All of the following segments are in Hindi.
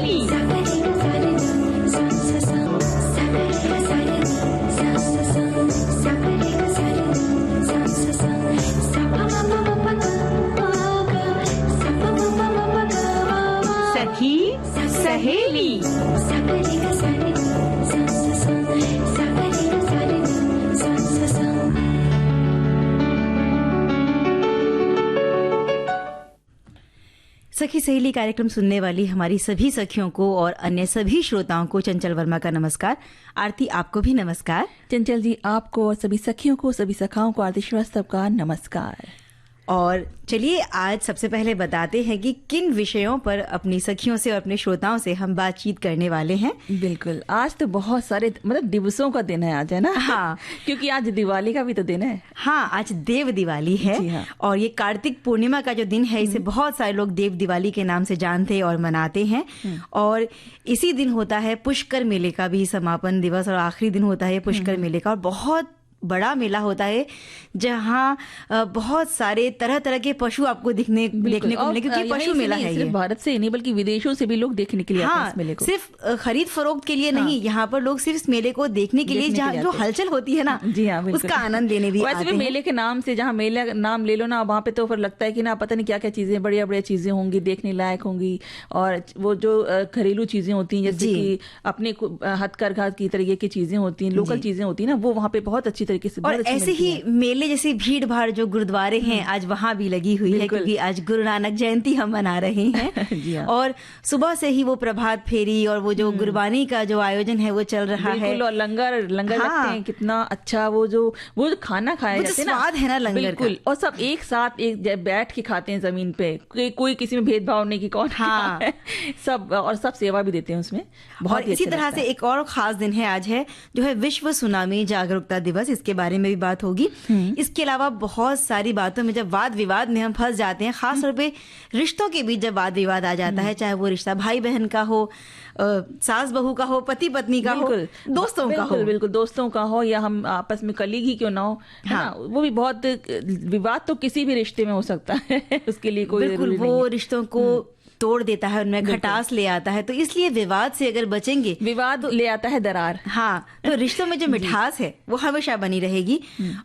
सहेली। सखी सहेली। सखी सहेली कार्यक्रम सुनने वाली हमारी सभी सखियों को और अन्य सभी श्रोताओं को चंचल वर्मा का नमस्कार। आरती आपको भी नमस्कार। चंचल जी आपको और सभी सखियों को, सभी सखाओं को आरती श्रीवास्तव का नमस्कार। और चलिए आज सबसे पहले बताते हैं कि किन विषयों पर अपनी सखियों से और अपने श्रोताओं से हम बातचीत करने वाले हैं। बिल्कुल, आज तो बहुत सारे दिवसों का दिन है आज, है ना? हाँ, क्योंकि आज दिवाली का भी तो दिन है। हाँ, आज देव दिवाली है। हाँ। और ये कार्तिक पूर्णिमा का जो दिन है इसे बहुत सारे लोग देव दिवाली के नाम से जानते और मनाते हैं। और इसी दिन होता है पुष्कर मेले का भी समापन दिवस और आखिरी दिन होता है पुष्कर मेले का। और बहुत बड़ा मेला होता है जहाँ बहुत सारे तरह तरह के पशु आपको देखने को मिले, क्योंकि पशु मेला है। सिर्फ भारत से नहीं बल्कि विदेशों से भी लोग देखने के लिए आते हैं इस मेले को। सिर्फ खरीद फरोख्त के लिए नहीं, यहाँ पर लोग सिर्फ इस मेले को देखने के लिए जहाँ जो हलचल होती है ना, जी हाँ, उसका आनंद लेने भी आते हैं। मेले के नाम से जहाँ मेला नाम ले लो ना, वहाँ पे तो फिर लगता है कि ना पता नहीं क्या क्या चीजें, बढ़िया बढ़िया चीजें होंगी, देखने लायक होंगी। और वो जो घरेलू चीजें होती हैं जैसे कि अपने हथकरघा की तरीके की चीजें होती हैं, लोकल चीजें होती हैं ना, वो वहाँ पे बहुत अच्छी तरीके से। और ऐसे ही मेले जैसे भीड़ भाड़ जो गुरुद्वारे हैं आज वहां भी लगी हुई है, क्योंकि आज गुरु नानक जयंती हम मना रहे हैं। जी हाँ। और सुबह से ही वो प्रभात फेरी और वो जो गुरबानी का जो आयोजन है वो चल रहा है। और लंगर लगते हैं, कितना अच्छा वो जो खाना खाया जाता है ना, स्वाद है ना लंगर का। और सब एक साथ एक बैठ के खाते हैं जमीन पे, कोई किसी में भेदभाव नहीं कि कौन क्या है, सब और सब सेवा भी देते हैं उसमें। बहुत इसी तरह से एक और खास दिन है आज है, जो है विश्व सुनामी जागरूकता दिवस। इसके बारे में भी बात होगी। इसके अलावा बहुत सारी बातों में जब वाद विवाद में हम फंस जाते हैं, खास तौर पे रिश्तों के बीच जब वाद विवाद आ जाता है, चाहे वो रिश्ता भाई बहन का हो, सास बहू का हो, पति पत्नी का हो, दोस्तों का हो, बिल्कुल दोस्तों का हो, या हम आपस में कलीग ही क्यों ना हो, हाँ, वो भी बहुत विवाद तो किसी भी रिश्ते में हो सकता है। उसके लिए कोई बिल्कुल वो रिश्तों को तोड़ देता है, उनमें खटास ले आता है। तो इसलिए विवाद से अगर बचेंगे, विवाद ले आता है दरार। हाँ, तो रिश्तों में जो मिठास है वो हमेशा बनी रहेगी।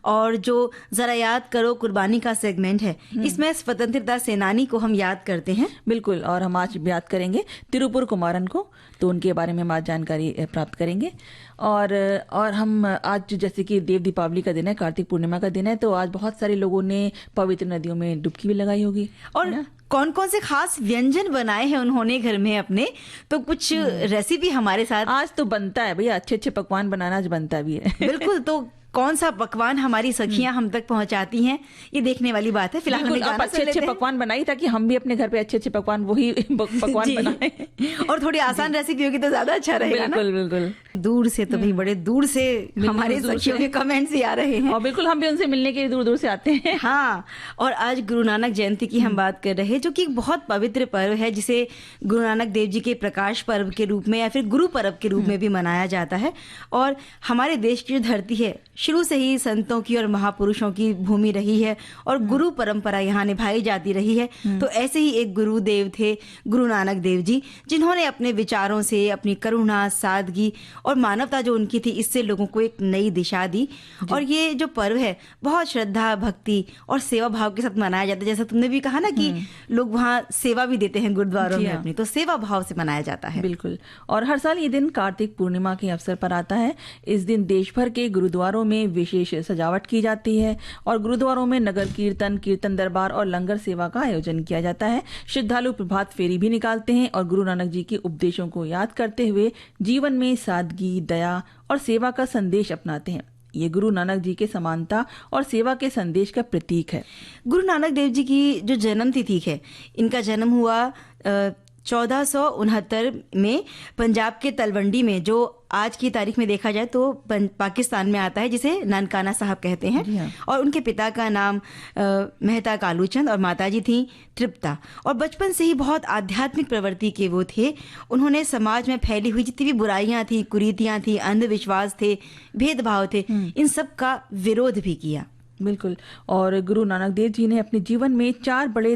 और जो जरा याद करो कुर्बानी का सेगमेंट है, इसमें स्वतंत्रता सेनानी को हम याद करते हैं। बिल्कुल, और हम आज याद करेंगे तिरुपुर कुमारन को, तो उनके बारे में हम आज जानकारी प्राप्त करेंगे। और हम आज जैसे कि देव दीपावली का दिन है, कार्तिक पूर्णिमा का दिन है, तो आज बहुत सारे लोगों ने पवित्र नदियों में डुबकी भी लगाई होगी। और कौन कौन से खास व्यंजन बनाए हैं उन्होंने घर में अपने, तो कुछ रेसिपी हमारे साथ आज तो बनता है भैया, अच्छे अच्छे पकवान बनाना आज बनता भी है। बिल्कुल, तो कौन सा पकवान हमारी सखियां हम तक पहुंचाती हैं, ये देखने वाली बात है। फिलहाल आप अच्छे अच्छे पकवान बनाई ताकि हम भी अपने घर पे अच्छे अच्छे पकवान वही पकवान बनाएं। और थोड़ी आसान रेसिपी होगी तो ज्यादा अच्छा रहेगा। बिल्कुल बिल्कुल। दूर से तो भी बड़े दूर से हमारे सखियों के कमेंट्स ही आ रहे हैं, और बिल्कुल हम भी उनसे मिलने के लिए दूर दूर से आते हैं। हाँ, और आज गुरु नानक जयंती की हम बात कर रहे हैं, जो कि एक बहुत पवित्र पर्व है, जिसे गुरु नानक देव जी के प्रकाश पर्व के रूप में या फिर गुरु पर्व के रूप में भी मनाया जाता है। और हमारे देश की जो धरती है शुरू से ही संतों की और महापुरुषों की भूमि रही है और गुरु परंपरा यहाँ निभाई जाती रही है। तो ऐसे ही एक गुरुदेव थे गुरु नानक देव जी, जिन्होंने अपने विचारों से, अपनी करुणा, सादगी और मानवता जो उनकी थी, इससे लोगों को एक नई दिशा दी। और ये जो पर्व है बहुत श्रद्धा, भक्ति और सेवा भाव के साथ मनाया जाता है। जैसा तुमने भी कहा ना कि लोग वहाँ सेवा भी देते हैं गुरुद्वारों में अपनी, तो सेवा भाव से मनाया जाता है। बिल्कुल, और हर साल ये दिन कार्तिक पूर्णिमा के अवसर पर आता है। इस दिन देश भर के गुरुद्वारों में विशेष सजावट की जाती है और गुरुद्वारों में नगर कीर्तन, कीर्तन दरबार और लंगर सेवा का आयोजन किया जाता है। श्रद्धालु प्रभात फेरी भी निकालते हैं और गुरु नानक जी के उपदेशों को याद करते हुए जीवन में सादगी, दया और सेवा का संदेश अपनाते हैं। ये गुरु नानक जी के समानता और सेवा के संदेश का प्रतीक है। गुरु नानक देव जी की जो जन्म तिथि है, इनका जन्म हुआ 1469 में पंजाब के तलवंडी में, जो आज की तारीख में देखा जाए तो पाकिस्तान में आता है, जिसे ननकाना साहब कहते हैं। और उनके पिता का नाम मेहता कालूचंद और माताजी थी तृप्ता। और बचपन से ही बहुत आध्यात्मिक प्रवृत्ति के वो थे। उन्होंने समाज में फैली हुई जितनी भी बुराइयां थी, कुरीतियां थी, अंधविश्वास थे, भेदभाव थे, इन सब का विरोध भी किया। बिल्कुल। और गुरु नानक देव जी ने अपने जीवन में 4 बड़े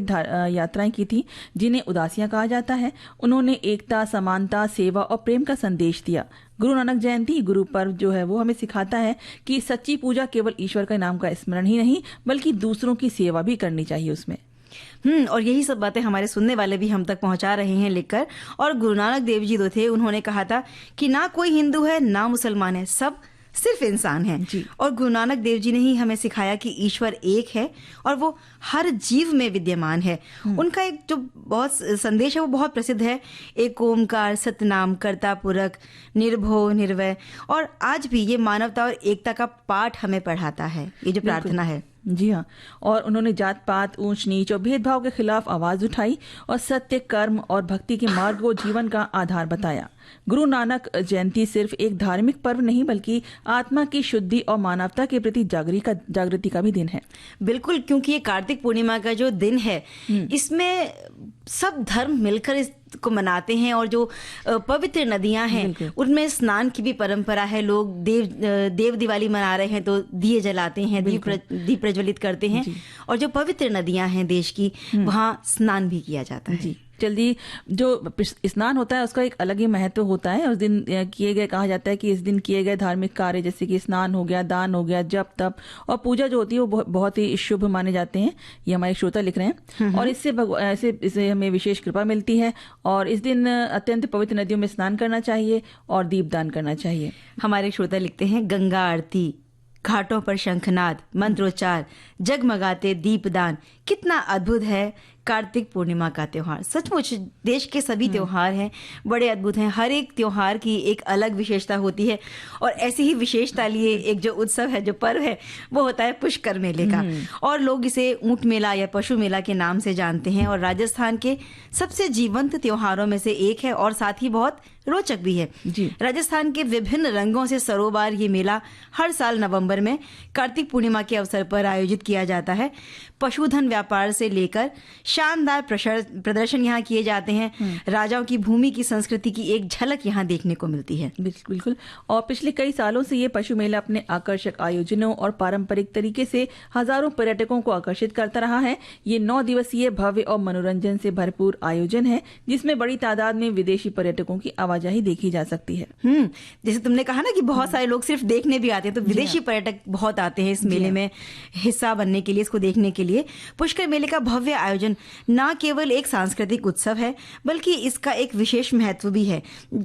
यात्राएं की थी, जिन्हें उदासियां कहा जाता है। उन्होंने एकता, समानता, सेवा और प्रेम का संदेश दिया। गुरु नानक जयंती, गुरु पर्व जो है वो हमें सिखाता है कि सच्ची पूजा केवल ईश्वर के नाम का स्मरण ही नहीं, बल्कि दूसरों की सेवा भी करनी चाहिए उसमें। और यही सब बातें हमारे सुनने वाले भी हम तक पहुंचा रहे हैं लिखकर। और गुरु नानक देव जी जो थे, उन्होंने कहा था कि ना कोई हिंदू है, ना मुसलमान है, सब सिर्फ इंसान है। और गुरु नानक देव जी ने ही हमें सिखाया कि ईश्वर एक है और वो हर जीव में विद्यमान है। उनका एक जो बहुत संदेश है वो बहुत प्रसिद्ध है, एक ओमकार सतनाम कर्ता पुरख निर्भो निर्वय। और आज भी ये मानवता और एकता का पाठ हमें पढ़ाता है, ये जो प्रार्थना है। जी हाँ। और उन्होंने जात पात, ऊंच नीच और भेदभाव के खिलाफ आवाज उठाई और सत्य, कर्म और भक्ति के मार्ग को जीवन का आधार बताया। गुरु नानक जयंती सिर्फ एक धार्मिक पर्व नहीं, बल्कि आत्मा की शुद्धि और मानवता के प्रति जागृति का भी दिन है। बिल्कुल, क्योंकि ये कार्तिक पूर्णिमा का जो दिन है, इसमें सब धर्म मिलकर इसको मनाते हैं। और जो पवित्र नदियां हैं उनमें स्नान की भी परंपरा है। लोग देव दिवाली मना रहे हैं तो दिए जलाते हैं, दीप प्रज्वलित करते हैं। और जो पवित्र नदियां हैं देश की, वहां स्नान भी किया जाता है। जल्दी जो स्नान होता है उसका एक अलग ही महत्व होता है। उस दिन किए गए, कहा जाता है कि इस दिन किए गए धार्मिक कार्य जैसे कि स्नान हो गया, दान हो गया, जप तप और पूजा जो होती है वो बहुत ही शुभ माने जाते हैं। ये हमारे श्रोता लिख रहे हैं। और इससे हमें विशेष कृपा मिलती है। और इस दिन अत्यंत पवित्र नदियों में स्नान करना चाहिए और दीपदान करना चाहिए। हमारे श्रोता लिखते हैं, गंगा आरती, घाटों पर शंखनाद, मंत्रोच्चार, जगमगाते दीपदान, कितना अद्भुत है कार्तिक पूर्णिमा का त्योहार। सचमुच देश के सभी त्योहार हैं, बड़े अद्भुत हैं। हर एक त्योहार की एक अलग विशेषता होती है। और ऐसी ही विशेषता लिए एक जो उत्सव है, जो पर्व है, वो होता है पुष्कर मेले का। और लोग इसे ऊंट मेला या पशु मेला के नाम से जानते हैं। और राजस्थान के सबसे जीवंत त्योहारों में से एक है और साथ ही बहुत रोचक भी है। राजस्थान के विभिन्न रंगों से सरोबार ये मेला हर साल नवंबर में कार्तिक पूर्णिमा के अवसर पर आयोजित किया जाता है। पशुधन व्यापार से लेकर शानदार प्रदर्शन यहाँ किए जाते हैं। राजाओं की भूमि की संस्कृति की एक झलक यहाँ देखने को मिलती है। बिल्कुल। और पिछले कई सालों से ये पशु मेला अपने आकर्षक आयोजनों और पारंपरिक तरीके से हजारों पर्यटकों को आकर्षित करता रहा है। ये 9 दिवसीय भव्य और मनोरंजन से भरपूर आयोजन है, जिसमें बड़ी तादाद में विदेशी पर्यटकों की आवाजाही देखी जा सकती है। जैसे तुमने कहा ना कि बहुत सारे लोग सिर्फ देखने भी आते हैं, तो विदेशी पर्यटक बहुत आते हैं इस मेले में हिस्सा बनने के लिए, इसको देखने के लिए। पुष्कर मेले का भव्य आयोजन न केवल एक सांस्कृतिक उत्सव है, बल्कि इसका एक विशेष महत्व भी है।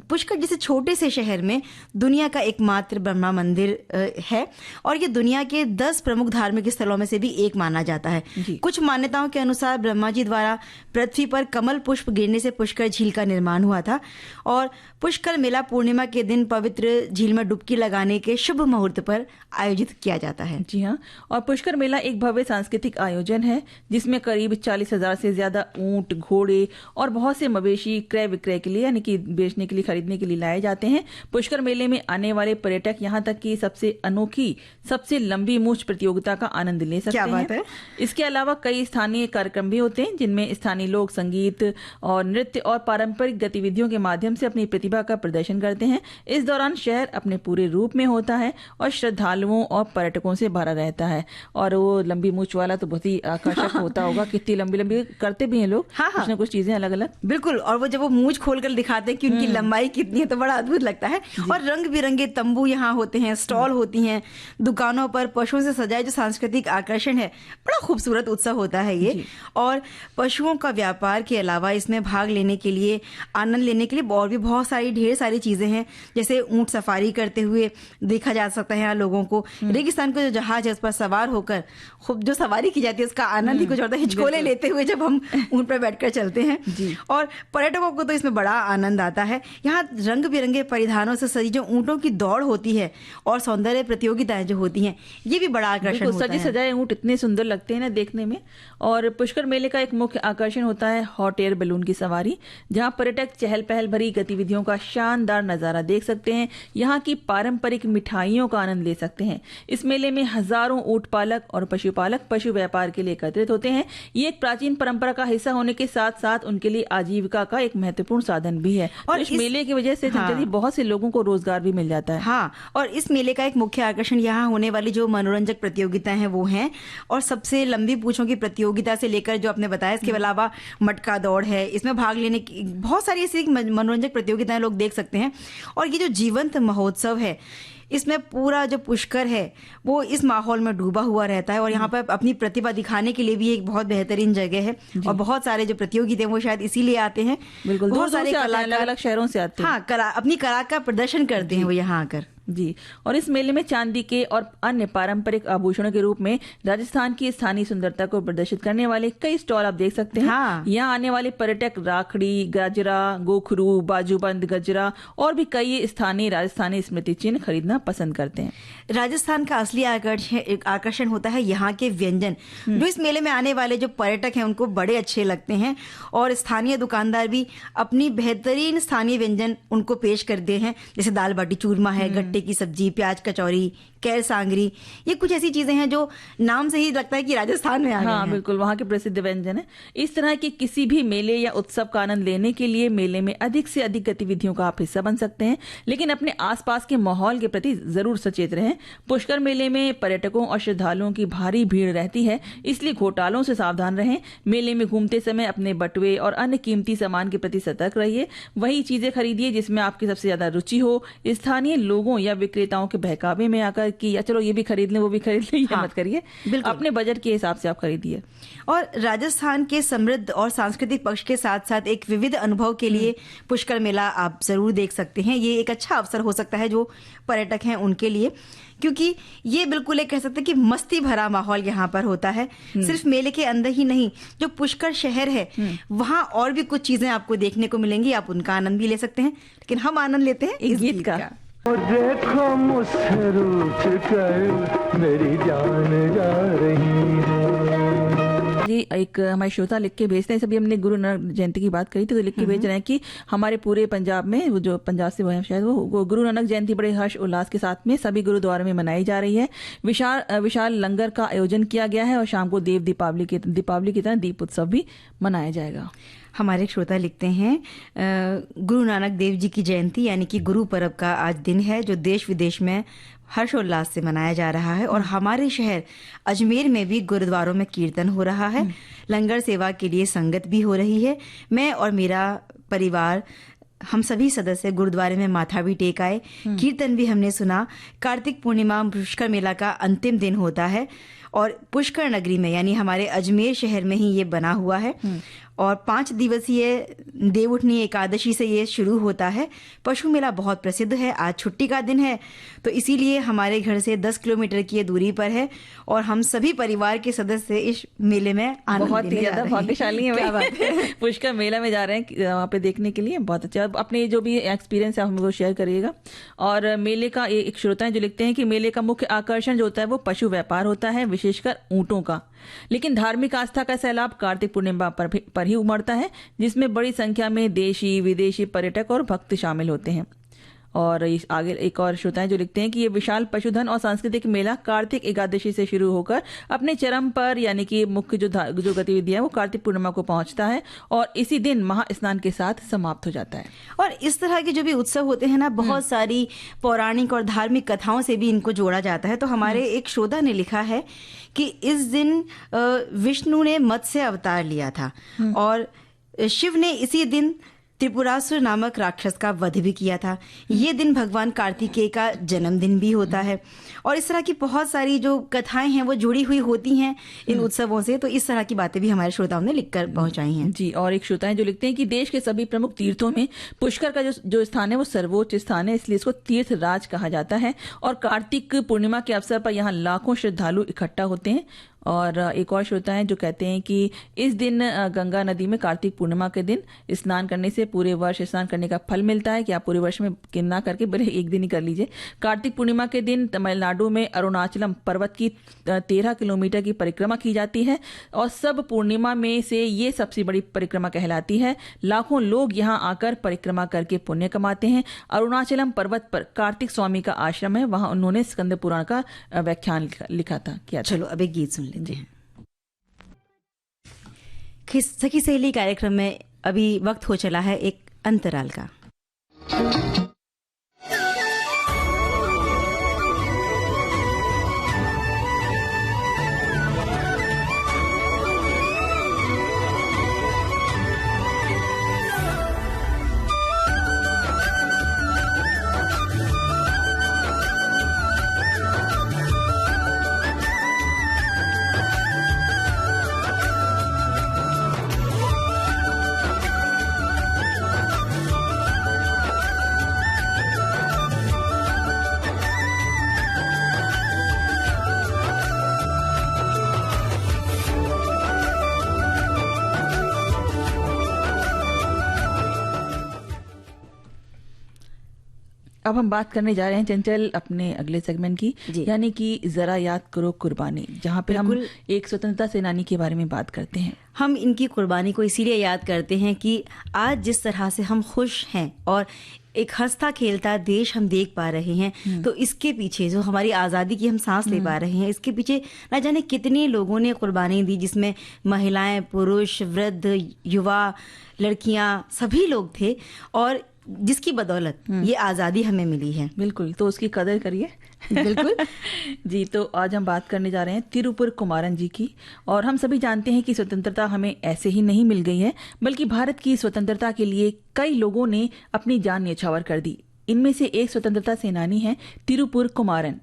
पुष्कर जैसे छोटे से शहर में दुनिया का एकमात्र ब्रह्मा मंदिर है और ये दुनिया के 10 प्रमुख धार्मिक स्थलों में से भी एक माना जाता है। कुछ मान्यताओं के अनुसार ब्रह्मा जी द्वारा पृथ्वी पर कमल पुष्प गिरने से पुष्कर झील का निर्माण हुआ था। और पुष्कर मेला पूर्णिमा के दिन पवित्र झील में डुबकी लगाने के शुभ मुहूर्त पर आयोजित किया जाता है। जी हाँ। और पुष्कर मेला एक भव्य सांस्कृतिक आयोजन है, जिसमें करीब 40,000 से ज्यादा ऊंट, घोड़े और बहुत से मवेशी क्रय विक्रय के लिए, यानी कि बेचने के लिए, खरीदने के लिए लाए जाते हैं। पुष्कर मेले में आने वाले पर्यटक यहाँ तक कि सबसे अनोखी, सबसे लंबी मूंछ प्रतियोगिता का आनंद ले सकते हैं। क्या बात है। इसके अलावा कई स्थानीय कार्यक्रम भी होते हैं, जिनमें स्थानीय लोग संगीत और नृत्य और पारंपरिक गतिविधियों के माध्यम से अपनी प्रतिभा का प्रदर्शन करते हैं। इस दौरान शहर अपने पूरे रूप में होता है और श्रद्धालुओं और पर्यटकों से भरा रहता है। और वो लंबी मूंछ वाला तो बहुत ही आकर्षक होता होगा। कितनी लंबी लंबी करते भी हैं लोग, कुछ ना कुछ चीजें अलग अलग। बिल्कुल। और वो जब वो मूंछ खोलकर दिखाते हैं कि उनकी लंबाई कितनी है, तो बड़ा अद्भुत लगता है। और रंग बिरंगे तंबू यहाँ होते हैं, स्टॉल होती हैं, दुकानों पर पशुओं से सजाए जो सांस्कृतिक आकर्षण है। बड़ा खूबसूरत उत्सव होता है ये। और पशुओं का व्यापार के अलावा इसमें भाग लेने के लिए, आनंद लेने के लिए और भी बहुत सारी ढेर सारी चीजें हैं। जैसे ऊंट सफारी करते हुए देखा जा सकता है यहाँ लोगों को। रेगिस्तान का जो जहाज है उस पर सवार होकर खूब जो सवारी की जाती है उसका आनंद ही कुछ होता है, हिचकोले लेते हुए जब हम ऊंट पर बैठकर चलते हैं। और पर्यटकों को तो इसमें बड़ा आनंद आता है। यहाँ रंग बिरंगे परिधानों से सजी जो ऊंटों की दौड़ होती है और सौंदर्य प्रतियोगिताएं जो होती हैं, ये भी बड़ा आकर्षण होता है। सजे सजाए ऊंट इतने सुंदर लगते हैं ना देखने में। और पुष्कर मेले का एक मुख्य आकर्षण होता है हॉट एयर बैलून की सवारी, जहाँ पर्यटक चहल पहल भरी गतिविधियों का शानदार नजारा देख सकते हैं। यहाँ की पारंपरिक मिठाइयों का आनंद ले सकते हैं। इस मेले में हजारों ऊंट पालक और पशुपालक पशु व्यापार के लिए एकत्रित एकत्रित होते हैं। ये एक प्राचीन परंपरा का हिस्सा होने के साथ साथ उनके लिए आजीविका का एक महत्वपूर्ण साधन भी है। और इस मेले की वजह से चंचल जी बहुत से लोगों को रोजगार भी मिल जाता है। हाँ, और इस मेले का एक मुख्य आकर्षण यहाँ होने वाली जो मनोरंजक प्रतियोगिताएं हैं वो हैं, और सबसे लंबी पूंछों की प्रतियोगिता से लेकर जो आपने बताया, इसके अलावा मटका दौड़ है, इसमें भाग लेने की बहुत सारी ऐसी मनोरंजक प्रतियोगिताएं लोग देख सकते हैं। और ये जो जीवंत महोत्सव है, इसमें पूरा जो पुष्कर है वो इस माहौल में डूबा हुआ रहता है, और यहाँ पर अपनी प्रतिभा दिखाने के लिए भी एक बहुत बेहतरीन जगह है। और बहुत सारे जो प्रतियोगी थे वो शायद इसीलिए आते हैं। बिल्कुल, बहुत सारे अलग अलग शहरों से आते हैं। हाँ, अपनी कला का प्रदर्शन करते हैं वो यहाँ आकर। जी, और इस मेले में चांदी के और अन्य पारंपरिक आभूषणों के रूप में राजस्थान की स्थानीय सुंदरता को प्रदर्शित करने वाले कई स्टॉल आप देख सकते हैं। हाँ। यहाँ आने वाले पर्यटक राखड़ी, गजरा, गोखरू, बाजूबंद गजरा और भी कई स्थानीय राजस्थानी स्मृति चिन्ह खरीदना पसंद करते हैं। राजस्थान का असली आकर्षण होता है यहाँ के व्यंजन, जो इस मेले में आने वाले जो पर्यटक हैं उनको बड़े अच्छे लगते हैं, और स्थानीय दुकानदार भी अपनी बेहतरीन स्थानीय व्यंजन उनको पेश करते हैं, जैसे दाल बाटी चूरमा है, गट्टे की सब्जी, प्याज कचौरी, कैर सांगरी। ये कुछ ऐसी चीजें हैं जो नाम से ही लगता है कि राजस्थान में आ गए हैं। हाँ, बिल्कुल, वहाँ के प्रसिद्ध व्यंजन है। इस तरह के किसी भी मेले या उत्सव का आनंद लेने के लिए मेले में अधिक से अधिक गतिविधियों का आप हिस्सा बन सकते हैं, लेकिन अपने आसपास के माहौल के प्रति जरूर सचेत रहें। पुष्कर मेले में पर्यटकों और श्रद्धालुओं की भारी भीड़ रहती है, इसलिए घोटालों से सावधान रहें। मेले में घूमते समय अपने बटुए और अन्य कीमती सामान के प्रति सतर्क रहिए। वही चीजें खरीदिए जिसमें आपकी सबसे ज्यादा रुचि हो। स्थानीय लोगों या विक्रेताओं के बहकावे में आकर कि या चलो ये भी खरीद लें वो भी खरीद लें, ये मत करिए। अपने बजट के हिसाब से आप खरीदिए। और राजस्थान के समृद्ध और सांस्कृतिक पक्ष के साथ साथ एक विविध अनुभव के लिए पुष्कर मेला आप जरूर देख सकते हैं। ये एक अच्छा अवसर हो सकता है जो पर्यटक हैं उनके लिए, क्योंकि ये बिल्कुल एक कह सकते हैं कि मस्ती भरा माहौल यहाँ पर होता है। सिर्फ मेले के अंदर ही नहीं, जो पुष्कर शहर है वहाँ और भी कुछ चीजें आपको देखने को मिलेंगी, आप उनका आनंद भी ले सकते हैं। लेकिन हम आनंद लेते हैं इस गीत का। देखो मुझसे रूठ कर मेरी जान जा रही है। जी, एक हमारे श्रोता लिख के भेजते हैं, सभी हमने गुरु नानक जयंती की बात करी थी, तो लिख के भेज रहे हैं कि हमारे पूरे पंजाब में, वो जो पंजाब से वो है शायद, वो गुरु नानक जयंती बड़े हर्ष उल्लास के साथ में सभी गुरुद्वारों में मनाई जा रही है। विशाल लंगर का आयोजन किया गया है और शाम को दीपावली की तरह दीप उत्सव भी मनाया जाएगा। हमारे श्रोता लिखते हैं गुरु नानक देव जी की जयंती यानी कि गुरु पर्व का आज दिन है, जो देश विदेश में हर्षोल्लास से मनाया जा रहा है। और हमारे शहर अजमेर में भी गुरुद्वारों में कीर्तन हो रहा है, लंगर सेवा के लिए संगत भी हो रही है। मैं और मेरा परिवार, हम सभी सदस्य गुरुद्वारे में माथा भी टेक आए, कीर्तन भी हमने सुना। कार्तिक पूर्णिमा पुष्कर मेला का अंतिम दिन होता है और पुष्कर नगरी में यानी हमारे अजमेर शहर में ही ये बना हुआ है, और 5 दिवसीय देवउठनी एकादशी से ये शुरू होता है। पशु मेला बहुत प्रसिद्ध है। आज छुट्टी का दिन है, तो इसीलिए हमारे घर से 10 किलोमीटर की दूरी पर है, और हम सभी परिवार के सदस्य इस मेले में आनंद बहुत ही ज्यादा भाग्यशाली है। क्या बात है। पुष्कर मेला में जा रहे हैं वहाँ पे देखने के लिए, बहुत अच्छा। अपने जो भी एक्सपीरियंस है हमको शेयर करिएगा। और मेले का एक श्रोता है जो लिखते हैं कि मेले का मुख्य आकर्षण जो होता है वो पशु व्यापार होता है, विशेषकर ऊंटों का। लेकिन धार्मिक आस्था का सैलाब कार्तिक पूर्णिमा पर ही उमड़ता है, जिसमें बड़ी संख्या में देशी विदेशी पर्यटक और भक्त शामिल होते हैं। और आगे एक और श्रोता है जो लिखते हैं कि ये विशाल पशुधन और सांस्कृतिक मेला कार्तिक एकादशी से शुरू होकर अपने चरम पर यानी कि मुख्य जो गतिविधियां वो कार्तिक पूर्णिमा को पहुंचता है और इसी दिन महास्नान के साथ समाप्त हो जाता है। और इस तरह के जो भी उत्सव होते हैं ना, बहुत सारी पौराणिक और धार्मिक कथाओं से भी इनको जोड़ा जाता है। तो हमारे एक श्रोता ने लिखा है कि इस दिन विष्णु ने मत्स्य अवतार लिया था और शिव ने इसी दिन त्रिपुरासुर नामक राक्षस का वध भी किया था। ये दिन भगवान कार्तिकेय का जन्मदिन भी होता है, और इस तरह की बहुत सारी जो कथाएं हैं वो जुड़ी हुई होती हैं इन उत्सवों से। तो इस तरह की बातें भी हमारे श्रोताओं ने लिखकर पहुंचाई हैं। जी, और एक श्रोता है जो लिखते हैं कि देश के सभी प्रमुख तीर्थों में पुष्कर का जो स्थान है वो सर्वोच्च स्थान है, इसलिए इसको तीर्थ राज कहा जाता है। और कार्तिक पूर्णिमा के अवसर पर यहाँ लाखों श्रद्धालु इकट्ठा होते हैं। और एक और श्रोता है जो कहते हैं कि इस दिन गंगा नदी में कार्तिक पूर्णिमा के दिन स्नान करने से पूरे वर्ष स्नान करने का फल मिलता है, कि आप पूरे वर्ष में ना करके भले एक दिन ही कर लीजिए। कार्तिक पूर्णिमा के दिन तमिलनाडु में अरुणाचलम पर्वत की 13 किलोमीटर की परिक्रमा की जाती है, और सब पूर्णिमा में से ये सबसे बड़ी परिक्रमा कहलाती है। लाखों लोग यहाँ आकर परिक्रमा करके पुण्य कमाते हैं। अरुणाचलम पर्वत पर कार्तिक स्वामी का आश्रम है, वहां उन्होंने स्कंद पुराण का व्याख्यान लिखा था। चलो अब एक गीत सुन लेते हैं। सखी सहेली कार्यक्रम में अभी वक्त हो चला है एक अंतराल का। अब हम बात करने जा रहे हैं चंचल अपने अगले सेगमेंट की, यानी कि जरा याद करो कुर्बानी, जहाँ पे हम एक स्वतंत्रता सेनानी के बारे में बात करते हैं। हम इनकी कुर्बानी को इसीलिए याद करते हैं कि आज जिस तरह से हम खुश हैं और एक हंसता खेलता देश हम देख पा रहे हैं, तो इसके पीछे जो हमारी आज़ादी की हम सांस ले पा रहे हैं, इसके पीछे न जाने कितने लोगों ने कुर्बानी दी, जिसमें महिलाएं, पुरुष, वृद्ध, युवा, लड़कियां, सभी लोग थे, और जिसकी बदौलत ये आज़ादी हमें मिली है। बिल्कुल, तो उसकी कदर करिए। बिल्कुल जी। तो आज हम बात करने जा रहे हैं तिरुपुर कुमारन जी की। और हम सभी जानते हैं कि स्वतंत्रता हमें ऐसे ही नहीं मिल गई है, बल्कि भारत की स्वतंत्रता के लिए कई लोगों ने अपनी जान न्यौछावर कर दी। इनमें से एक स्वतंत्रता सेनानी है तिरुपुर कुमारन।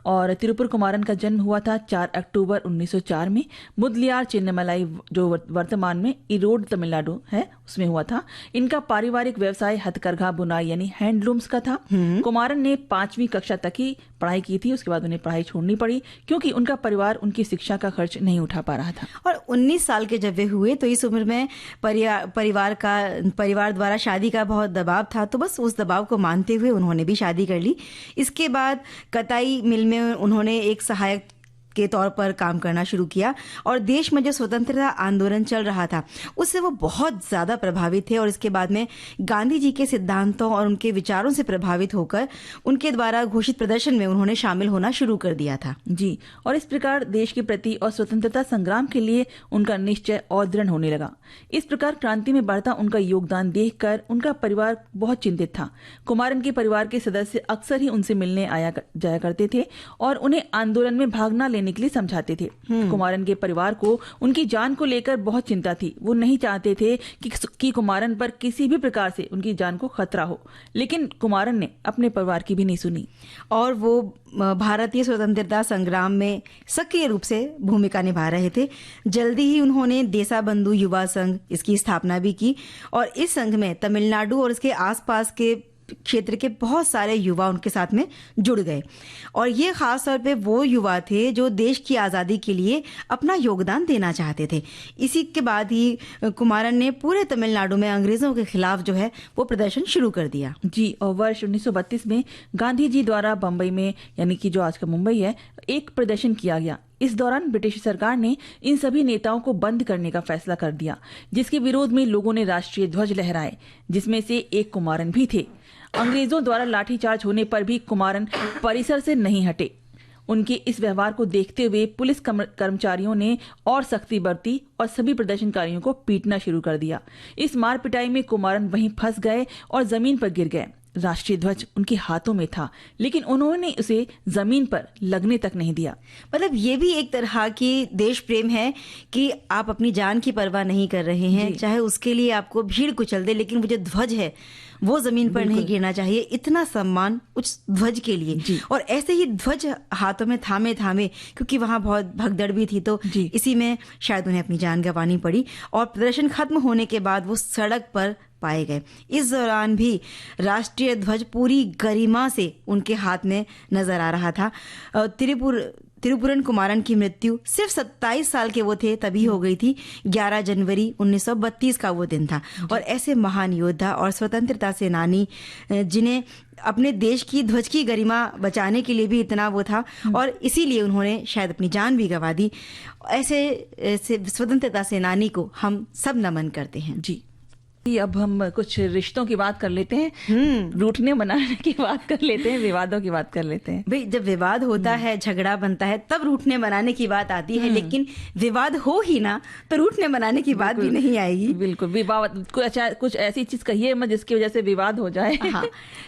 और तिरुपुर कुमारन का जन्म हुआ था 4 अक्टूबर 1904 में मुदलियार चिन्नमलाई, जो वर्तमान में इरोड तमिलनाडु है, उसमें हुआ था। इनका पारिवारिक व्यवसाय हथकरघा बुनाई यानी हैंडलूम्स का था। कुमारन ने 5वीं कक्षा तक ही पढ़ाई की थी, उसके बाद उन्हें पढ़ाई छोड़नी पड़ी क्योंकि उनका परिवार उनकी शिक्षा का खर्च नहीं उठा पा रहा था। और 19 साल के जब वे हुए तो इस उम्र में परिवार द्वारा शादी का बहुत दबाव था, तो बस उस दबाव को मानते हुए उन्होंने भी शादी कर ली। इसके बाद कताई मिल में उन्होंने एक सहायक के तौर पर काम करना शुरू किया, और देश में जो स्वतंत्रता आंदोलन चल रहा था उससे वो बहुत ज़्यादा प्रभावित थे, और इसके बाद में गांधी जी के सिद्धांतों और उनके विचारों से प्रभावित होकर उनके द्वारा घोषित प्रदर्शन में उन्होंने शामिल होना शुरू कर दिया था। जी। और इस प्रकार देश के प्रति और स्वतंत्रता संग्राम के लिए उनका निश्चय और दृढ़ होने लगा। इस प्रकार क्रांति में बढ़ता उनका योगदान देखकर उनका परिवार बहुत चिंतित था। कुमारन के परिवार के सदस्य अक्सर ही उनसे मिलने आया जाया करते थे और उन्हें आंदोलन में भाग न लेने के लिए समझाते थे। कुमारन के परिवार को उनकी जान को लेकर बहुत चिंता थी। वो नहीं चाहते थे कि कुमारन पर किसी भी प्रकार से उनकी जान को खतरा हो, लेकिन कुमारन ने अपने परिवार की भी नहीं सुनी और वो भारतीय स्वतंत्रता संग्राम में सक्रिय रूप से भूमिका निभा रहे थे। जल्दी ही उन्होंने देशा बंधु युवा संघ, इसकी स्थापना भी की, और इस संघ में तमिलनाडु और इसके आसपास के क्षेत्र के बहुत सारे युवा उनके साथ में जुड़ गए, और ये खास तौर पे वो युवा थे जो देश की आज़ादी के लिए अपना योगदान देना चाहते थे। इसी के बाद ही कुमारन ने पूरे तमिलनाडु में अंग्रेजों के खिलाफ जो है वो प्रदर्शन शुरू कर दिया। जी। और वर्ष 1932 में गांधी जी द्वारा बम्बई में, यानी कि जो आज का मुंबई है, एक प्रदर्शन किया गया। इस दौरान ब्रिटिश सरकार ने इन सभी नेताओं को बंद करने का फैसला कर दिया, जिसके विरोध में लोगों ने राष्ट्रीय ध्वज लहराए, जिसमें से एक कुमारन भी थे। अंग्रेजों द्वारा लाठीचार्ज होने पर भी कुमारन परिसर से नहीं हटे। उनके इस व्यवहार को देखते हुए पुलिस कर्मचारियों ने और सख्ती बरती और सभी प्रदर्शनकारियों को पीटना शुरू कर दिया। इस मार पिटाई में कुमारन वहीं फंस गए और जमीन पर गिर गए। राष्ट्रीय ध्वज उनके हाथों में था, लेकिन उन्होंने उसे जमीन पर लगने तक नहीं दिया। मतलब ये भी एक तरह की देश प्रेम है कि आप अपनी जान की परवाह नहीं कर रहे हैं, चाहे उसके लिए आपको भीड़ कुचल दे, लेकिन वो जो ध्वज है वो जमीन पर नहीं गिरना चाहिए। इतना सम्मान उस ध्वज के लिए। और ऐसे ही ध्वज हाथों में थामे थामे, क्योंकि वहां बहुत भगदड़ भी थी, तो इसी में शायद उन्हें अपनी जान गंवानी पड़ी, और प्रदर्शन खत्म होने के बाद वो सड़क पर पाए गए। इस दौरान भी राष्ट्रीय ध्वज पूरी गरिमा से उनके हाथ में नजर आ रहा था। तिरुपुरन कुमारन की मृत्यु सिर्फ 27 साल के वो थे तभी हो गई थी। 11 जनवरी 1932 का वो दिन था। और ऐसे महान योद्धा और स्वतंत्रता सेनानी जिन्हें अपने देश की ध्वज की गरिमा बचाने के लिए भी इतना वो था, और इसीलिए उन्होंने शायद अपनी जान भी गंवा दी। ऐसे स्वतंत्रता सेनानी को हम सब नमन करते हैं। जी। अब हम कुछ रिश्तों की बात कर लेते हैं, रूठने मनाने की बात कर लेते हैं, विवादों की बात कर लेते हैं। भाई जब विवाद होता है, झगड़ा बनता है, तब रूठने मनाने की बात आती है, लेकिन विवाद हो ही ना तो रूठने मनाने की बात भी नहीं आएगी। बिल्कुल, विवाद कुछ ऐसी चीज कहिए मत जिसकी वजह से विवाद हो जाए। हाँ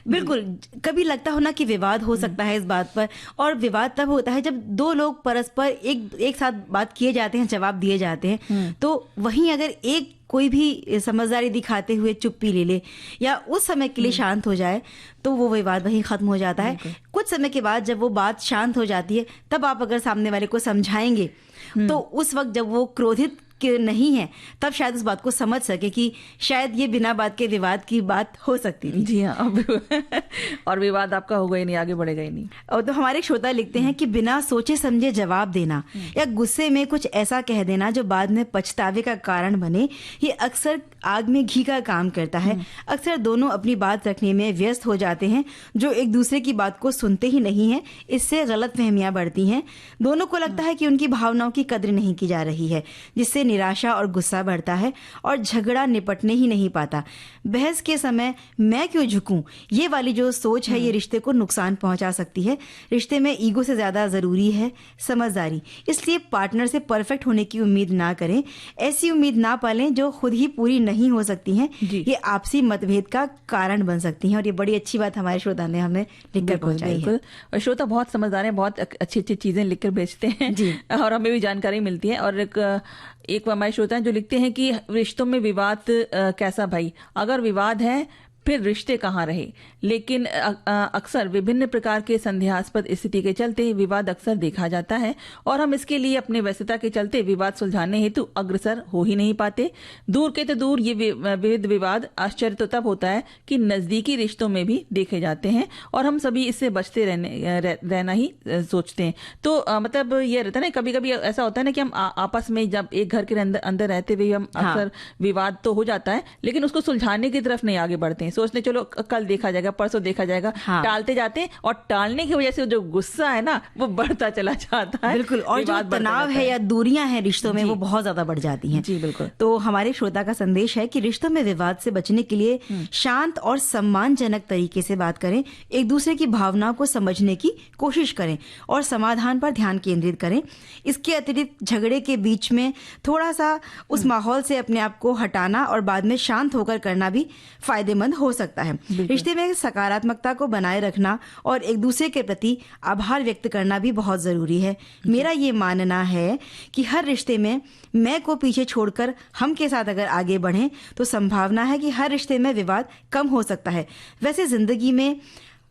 बिल्कुल, कभी लगता हो ना कि विवाद हो सकता है इस बात पर, और विवाद तब होता है जब दो लोग परस्पर एक साथ बात किए जाते हैं, जवाब दिए जाते हैं, तो वहीं अगर एक कोई भी समझदारी दिखाते हुए चुप्पी ले ले या उस समय के लिए शांत हो जाए तो वो विवाद वहीं खत्म हो जाता है। कुछ समय के बाद जब वो बात शांत हो जाती है, तब आप अगर सामने वाले को समझाएंगे तो उस वक्त जब वो क्रोधित कि नहीं है, तब शायद उस बात को समझ सके कि शायद ये बिना बात के विवाद की बात हो सकती थी। जी हाँ, और विवाद आपका होगा ही नहीं, आगे बढ़ेगा ही नहीं। और तो हमारे श्रोता लिखते हैं कि बिना सोचे समझे जवाब देना या गुस्से में कुछ ऐसा कह देना जो बाद में पछतावे का कारण बने, ये अक्सर आग में घी का काम करता है। अक्सर दोनों अपनी बात रखने में व्यस्त हो जाते हैं, जो एक दूसरे की बात को सुनते ही नहीं है। इससे गलतफहमियां बढ़ती हैं। दोनों को लगता है कि उनकी भावनाओं की कद्र नहीं की जा रही है, जिससे निराशा और गुस्सा बढ़ता है और झगड़ा निपटने ही नहीं पाता। बहस के समय मैं क्यों झुकूं, ये वाली जो सोच है, ये रिश्ते को नुकसान पहुंचा सकती है। रिश्ते में ईगो से ज्यादा जरूरी है समझदारी। इसलिए पार्टनर से परफेक्ट होने की उम्मीद ना करें, ऐसी उम्मीद ना पालें जो खुद ही पूरी नहीं हो सकती हैं। ये आपसी मतभेद का कारण बन सकती हैं। और ये बड़ी अच्छी बात हमारे श्रोता ने हमें लिखकर पहुंचाई है। और श्रोता बहुत समझदार हैं, बहुत अच्छी अच्छी चीजें लिखकर भेजते हैं जी। और हमें भी जानकारी मिलती है। और एक हमारे श्रोता हैं जो लिखते हैं कि रिश्तों में विवाद कैसा भाई, अगर विवाद है फिर रिश्ते कहाँ रहे। लेकिन अक्सर विभिन्न प्रकार के संदेहास्पद स्थिति के चलते विवाद अक्सर देखा जाता है और हम इसके लिए अपने व्यस्तता के चलते विवाद सुलझाने हेतु अग्रसर हो ही नहीं पाते। दूर के तो दूर ये विविध विवाद आश्चर्य तो तब होता है कि नजदीकी रिश्तों में भी देखे जाते हैं और हम सभी इससे बचते रहना ही सोचते हैं। तो मतलब ये रहता है ना, कभी कभी ऐसा होता है ना कि हम आपस में जब एक घर के अंदर रहते हुए हम अक्सर विवाद तो हो जाता है, लेकिन उसको सुलझाने की तरफ नहीं आगे बढ़ते हैं। सोचते चलो कल देखा जाएगा, परसों देखा जाएगा, टालते जाते हैं और टालने की वजह से जो गुस्सा है ना वो बढ़ता चला जाता है। बिल्कुल, और जो तनाव है या दूरियां हैं रिश्तों में वो बहुत ज्यादा बढ़ जाती हैं। जी बिल्कुल। तो हमारे श्रोता का संदेश है कि रिश्तों में विवाद से बचने के लिए शांत और सम्मानजनक तरीके से बात करें, एक दूसरे की भावनाओं को समझने की कोशिश करें और समाधान पर ध्यान केंद्रित करें। इसके अतिरिक्त झगड़े के बीच में थोड़ा सा उस माहौल से अपने आप को हटाना और बाद में शांत होकर करना भी फायदेमंद हो सकता है। रिश्ते में सकारात्मकता को बनाए रखना और एक दूसरे के प्रति आभार व्यक्त करना भी बहुत जरूरी है। मेरा ये मानना है कि हर रिश्ते में मैं को पीछे छोड़कर हम के साथ अगर आगे बढ़ें तो संभावना है कि हर रिश्ते में विवाद कम हो सकता है। वैसे जिंदगी में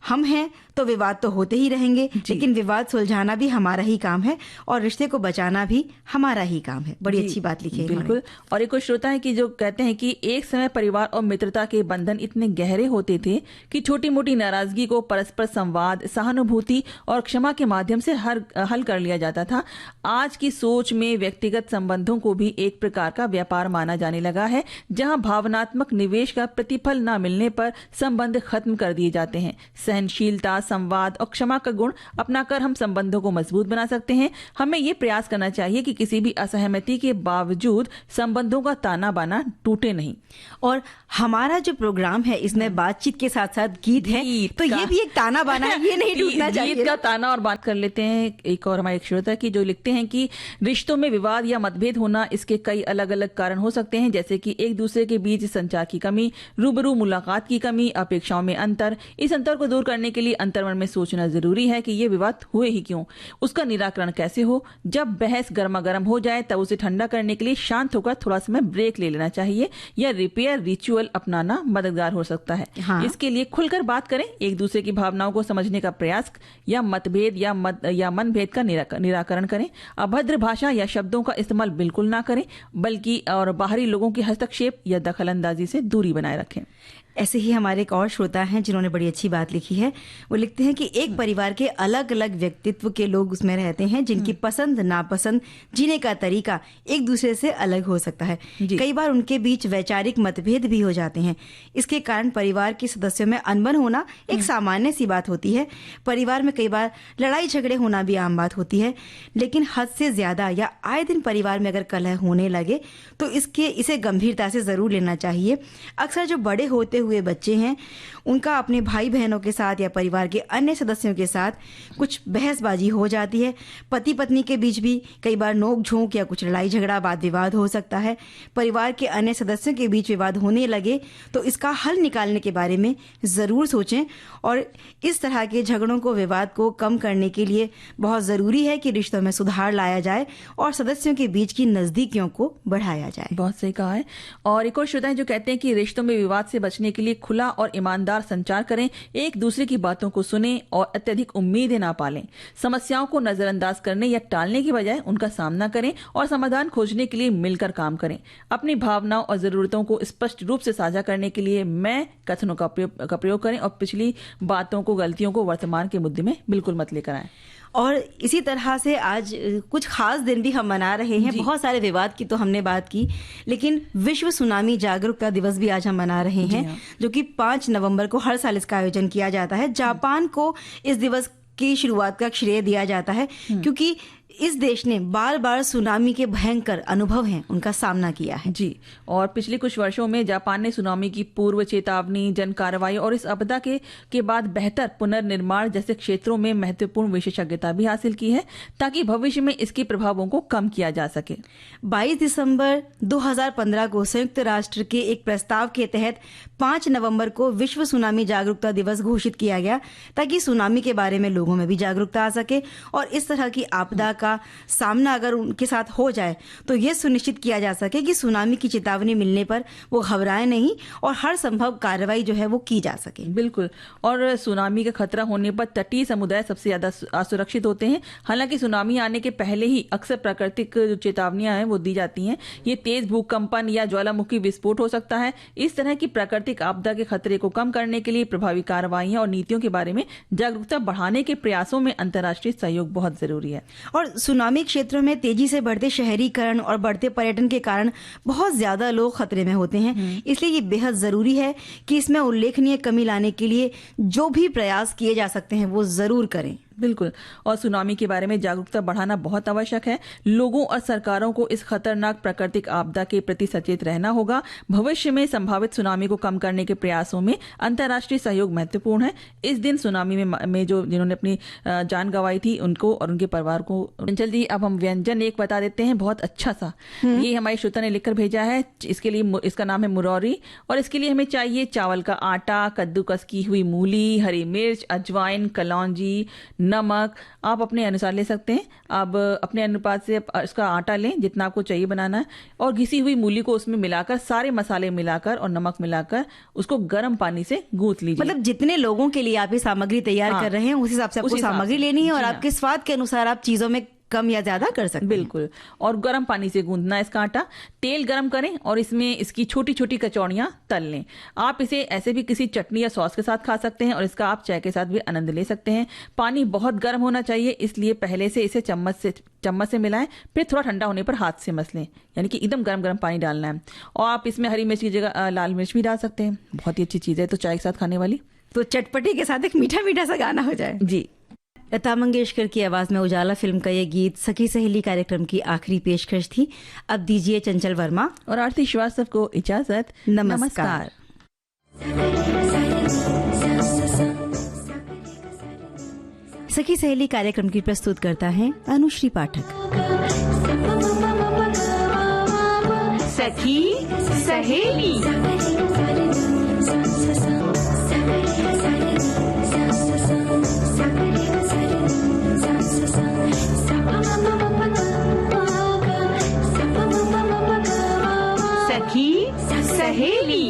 हम हैं तो विवाद तो होते ही रहेंगे, लेकिन विवाद सुलझाना भी हमारा ही काम है और रिश्ते को बचाना भी हमारा ही काम है। बड़ी अच्छी बात लिखी है। बिल्कुल। और एक श्रोता है कि जो कहते हैं कि एक समय परिवार और मित्रता के बंधन इतने गहरे होते थे कि छोटी मोटी नाराजगी को परस्पर संवाद, सहानुभूति और क्षमा के माध्यम से हल कर लिया जाता था। आज की सोच में व्यक्तिगत संबंधों को भी एक प्रकार का व्यापार माना जाने लगा है, जहां भावनात्मक निवेश का प्रतिफल न मिलने पर संबंध खत्म कर दिए जाते हैं। सहनशीलता, संवाद और क्षमा का गुण अपनाकर हम संबंधों को मजबूत बना सकते हैं। हमें ये प्रयास करना चाहिए कि किसी भी असहमति के बावजूद संबंधों का ताना बाना टूटे नहीं। और हमारा जो प्रोग्राम है इसमें बातचीत के साथ साथ गीत है, तो ये भी एक ताना बाना है, ये नहीं टूटना चाहिए। गीत का ताना और बात कर लेते हैं। एक और हमारे श्रोता की जो लिखते हैं कि रिश्तों में विवाद या मतभेद होना, इसके कई अलग अलग कारण हो सकते हैं, जैसे कि एक दूसरे के बीच संचार की कमी, रूबरू मुलाकात की कमी, अपेक्षाओं में अंतर। इस अंतर को दूर करने के लिए अंतर्मन में सोचना जरूरी है कि ये विवाद हुए ही क्यों, उसका निराकरण कैसे हो। जब बहस गर्मा गर्म हो जाए तब उसे ठंडा करने के लिए शांत होकर थोड़ा समय ब्रेक ले लेना चाहिए या रिपेयर रिचुअल अपनाना मददगार हो सकता है। इसके लिए खुलकर बात करें, एक दूसरे की भावनाओं को समझने का प्रयास या मतभेद या मनभेद का निराकरण करें। अभद्र भाषा या शब्दों का इस्तेमाल बिल्कुल ना करें, बल्कि और बाहरी लोगों के हस्तक्षेप या दखलंदाजी से दूरी बनाए रखें। ऐसे ही हमारे एक और श्रोता हैं जिन्होंने बड़ी अच्छी बात लिखी है। वो लिखते हैं कि एक परिवार के अलग अलग व्यक्तित्व के लोग उसमें रहते हैं, जिनकी पसंद नापसंद, जीने का तरीका एक दूसरे से अलग हो सकता है। कई बार उनके बीच वैचारिक मतभेद भी हो जाते हैं। इसके कारण परिवार के सदस्यों में अनबन होना एक सामान्य सी बात होती है। परिवार में कई बार लड़ाई झगड़े होना भी आम बात होती है, लेकिन हद से ज्यादा या आए दिन परिवार में अगर कलह होने लगे तो इसे गंभीरता से जरूर लेना चाहिए। अक्सर जो बड़े होते हुए बच्चे हैं, उनका अपने भाई बहनों के साथ या परिवार के अन्य सदस्यों के साथ कुछ बहसबाजी हो जाती है। पति पत्नी के बीच भी कई बार नोक झोंक या कुछ लड़ाई झगड़ा वाद विवाद हो सकता है। परिवार के अन्य सदस्यों के बीच विवाद होने लगे तो इसका हल निकालने के बारे में जरूर सोचें, और इस तरह के झगड़ों को, विवाद को कम करने के लिए बहुत जरूरी है कि रिश्तों में सुधार लाया जाए और सदस्यों के बीच की नजदीकियों को बढ़ाया जाए। बहुत सही कहा है। और एक और श्रोता है जो कहते हैं कि रिश्तों में विवाद से बचने के लिए खुला और ईमानदार संचार करें, एक दूसरे की बातों को सुनें और अत्यधिक उम्मीदें ना पालें। समस्याओं को नजरअंदाज करने या टालने की बजाय उनका सामना करें और समाधान खोजने के लिए मिलकर काम करें। अपनी भावनाओं और जरूरतों को स्पष्ट रूप से साझा करने के लिए मैं कथनों का प्रयोग करें और पिछली बातों को, गलतियों को वर्तमान के मुद्दे में बिल्कुल मत लेकर आएं। और इसी तरह से आज कुछ खास दिन भी हम मना रहे हैं। बहुत सारे विवाद की तो हमने बात की, लेकिन विश्व सुनामी जागरूकता दिवस भी आज हम मना रहे हैं, जो कि 5 नवंबर को हर साल इसका आयोजन किया जाता है। जापान को इस दिवस की शुरुआत का श्रेय दिया जाता है, क्योंकि इस देश ने बार बार सुनामी के भयंकर अनुभव हैं उनका सामना किया है। जी, और पिछले कुछ वर्षों में जापान ने सुनामी की पूर्व चेतावनी, जन कार्रवाई और इस आपदा के बाद बेहतर पुनर्निर्माण जैसे क्षेत्रों में महत्वपूर्ण विशेषज्ञता भी हासिल की है, ताकि भविष्य में इसके प्रभावों को कम किया जा सके। 22 दिसंबर 2015 को संयुक्त राष्ट्र के एक प्रस्ताव के तहत 5 नवंबर को विश्व सुनामी जागरूकता दिवस घोषित किया गया, ताकि सुनामी के बारे में लोगों में भी जागरूकता आ सके और इस तरह की आपदा का सामना अगर उनके साथ हो जाए तो यह सुनिश्चित किया जा सके कि सुनामी की चेतावनी मिलने पर वो घबराए नहीं और हर संभव कार्रवाई जो है वो की जा सके। बिल्कुल। और सुनामी का खतरा होने पर तटीय समुदाय सबसे ज्यादा असुरक्षित होते हैं। हालांकि सुनामी आने के पहले ही अक्सर प्राकृतिक जो चेतावनियां हैं वो दी जाती हैं। ये तेज भूकंपन या ज्वालामुखी विस्फोट हो सकता है। इस तरह की प्राकृतिक आपदा के खतरे को कम करने के लिए प्रभावी कार्रवाइयां और नीतियों के बारे में जागरूकता बढ़ाने के प्रयासों में अंतर्राष्ट्रीय सहयोग बहुत जरूरी है। और सुनामी क्षेत्रों में तेजी से बढ़ते शहरीकरण और बढ़ते पर्यटन के कारण बहुत ज्यादा लोग खतरे में होते हैं। इसलिए ये बेहद जरूरी है कि इसमें उल्लेखनीय कमी लाने के लिए जो भी प्रयास किए जा सकते हैं वो जरूर करें। बिल्कुल। और सुनामी के बारे में जागरूकता बढ़ाना बहुत आवश्यक है। लोगों और सरकारों को इस खतरनाक प्राकृतिक आपदा के प्रति सचेत रहना होगा। भविष्य में संभावित सुनामी को कम करने के प्रयासों में अंतर्राष्ट्रीय सहयोग महत्वपूर्ण है। इस दिन सुनामी में जिन्होंने अपनी जान गंवाई थी उनको और उनके परिवार को। चंचल जी, अब हम व्यंजन एक बता देते हैं, बहुत अच्छा सा। ये हमारे श्रोता ने लिखकर भेजा है। इसके लिए इसका नाम है मुरौरी, और इसके लिए हमें चाहिए चावल का आटा, कद्दूकस की हुई मूली, हरी मिर्च, अजवाइन, कलौंजी, नमक। आप अपने अनुसार ले सकते हैं। आप अपने अनुपात से इसका आटा लें जितना आपको चाहिए बनाना है, और घिसी हुई मूली को उसमें मिलाकर, सारे मसाले मिलाकर और नमक मिलाकर उसको गर्म पानी से गूंथ लीजिए। मतलब जितने लोगों के लिए आप ये सामग्री तैयार कर रहे हैं उस हिसाब से आपको सामग्री लेनी है, और आपके स्वाद के अनुसार आप चीजों में कम या ज्यादा कर सकते हैं। बिल्कुल। और गर्म पानी से गूंदना है इसका आटा। तेल गर्म करें और इसमें इसकी छोटी छोटी कचौड़ियां तल लें। आप इसे ऐसे भी किसी चटनी या सॉस के साथ खा सकते हैं, और इसका आप चाय के साथ भी आनंद ले सकते हैं। पानी बहुत गर्म होना चाहिए, इसलिए पहले से इसे चम्मच से मिलाएं, फिर थोड़ा ठंडा होने पर हाथ से मसलें, यानी कि एकदम गर्म गर्म पानी डालना है। और आप इसमें हरी मिर्च की जगह लाल मिर्च भी डाल सकते हैं। बहुत ही अच्छी चीज है तो चाय के साथ खाने वाली। तो चटपटी के साथ एक मीठा मीठा सा गाना हो जाए। जी। लता मंगेशकर की आवाज में उजाला फिल्म का ये गीत सखी सहेली कार्यक्रम की आखिरी पेशकश थी। अब दीजिए चंचल वर्मा और आरती श्रीवास्तव को इजाजत। नमस्कार। सखी सहेली कार्यक्रम की प्रस्तुत करता है अनुश्री पाठक। सखी सहेली। सखी सहेली।